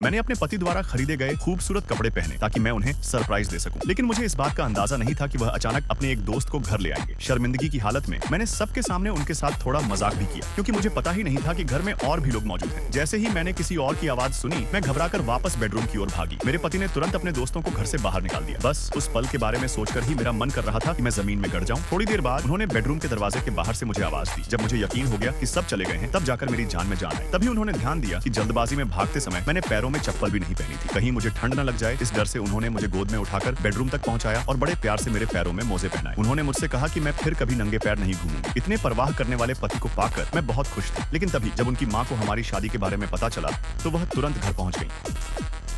मैंने अपने पति द्वारा खरीदे गए खूबसूरत कपड़े पहने ताकि मैं उन्हें सरप्राइज दे सकूं। लेकिन मुझे इस बात का अंदाजा नहीं था कि वह अचानक अपने एक दोस्त को घर ले आएंगे। शर्मिंदगी की हालत में मैंने सबके सामने उनके साथ थोड़ा मजाक भी किया, क्योंकि मुझे पता ही नहीं था कि घर में और भी लोग मौजूद हैं। जैसे ही मैंने किसी और की आवाज सुनी, मैं घबराकर वापस बेडरूम की ओर भागी। मेरे पति ने तुरंत अपने दोस्तों को घर से बाहर निकाल दिया। बस उस पल के बारे में सोचकर ही मेरा मन कर रहा था कि मैं जमीन में गड़ जाऊं। थोड़ी देर बाद उन्होंने बेडरूम के दरवाजे के बाहर से मुझे आवाज दी। जब मुझे यकीन हो गया कि सब चले गए हैं, तब जाकर मेरी जान में जान आई। तभी उन्होंने ध्यान दिया कि जल्दबाजी में भागते समय मैंने पैरों में चप्पल भी नहीं पहनी थी। कहीं मुझे ठंड न लग जाए, इस डर से उन्होंने मुझे गोद में उठाकर बेडरूम तक पहुंचाया और बड़े प्यार से मेरे पैरों में मोजे पहनाए। उन्होंने मुझसे कहा कि मैं फिर कभी नंगे पैर नहीं घूमूंगी। इतने परवाह करने वाले पति को पाकर मैं बहुत खुश थी। लेकिन तभी जब उनकी माँ को हमारी शादी के बारे में पता चला, तो वह तुरंत घर पहुंच गई।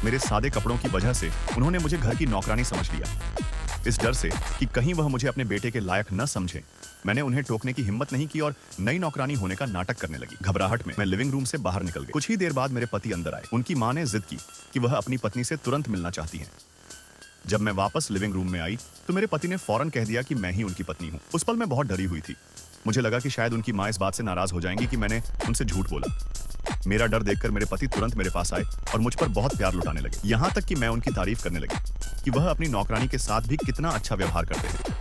मेरे सादे कपड़ों की वजह से उन्होंने मुझे घर की नौकरानी समझ लिया। इस डर से कि कहीं वह मुझे अपने बेटे के लायक न समझे, मैंने उन्हें टोकने की हिम्मत नहीं की और नई नौकरानी होने का नाटक करने लगी। घबराहट में मैं लिविंग रूम से बाहर निकल गई। कुछ ही देर बाद मेरे पति अंदर आए। उनकी माँ ने जिद की कि वह अपनी पत्नी से तुरंत मिलना चाहती है। जब मैं वापस लिविंग रूम में आई, तो मेरे पति ने फौरन कह दिया कि मैं ही उनकी पत्नी हूँ। उस पल मैं बहुत डरी हुई थी। मुझे लगा कि शायद उनकी माँ इस बात से नाराज हो जाएंगी कि मैंने उनसे झूठ बोला। मेरा डर देखकर मेरे पति तुरंत मेरे पास आए और मुझ पर बहुत प्यार लुटाने लगे। यहाँ तक कि मैं उनकी तारीफ करने लगी कि वह अपनी नौकरानी के साथ भी कितना अच्छा व्यवहार करते हैं।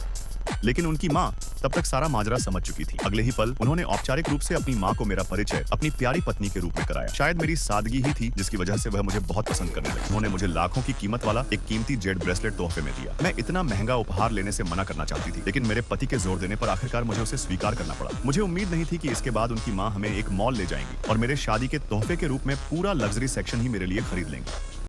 लेकिन उनकी माँ तब तक सारा माजरा समझ चुकी थी। अगले ही पल उन्होंने औपचारिक रूप से अपनी माँ को मेरा परिचय अपनी प्यारी पत्नी के रूप में कराया। शायद मेरी सादगी ही थी जिसकी वजह से वह मुझे बहुत पसंद करने लगी। उन्होंने मुझे लाखों की कीमत वाला एक कीमती जेड ब्रेसलेट तोहफे में दिया। मैं इतना महंगा उपहार लेने से मना करना चाहती थी, लेकिन मेरे पति के जोर देने पर आखिरकार मुझे उसे स्वीकार करना पड़ा। मुझे उम्मीद नहीं थी कि इसके बाद उनकी माँ हमें एक मॉल ले जाएंगी और मेरे शादी के तोहफे के रूप में पूरा लग्जरी सेक्शन ही मेरे लिए खरीद लेंगे।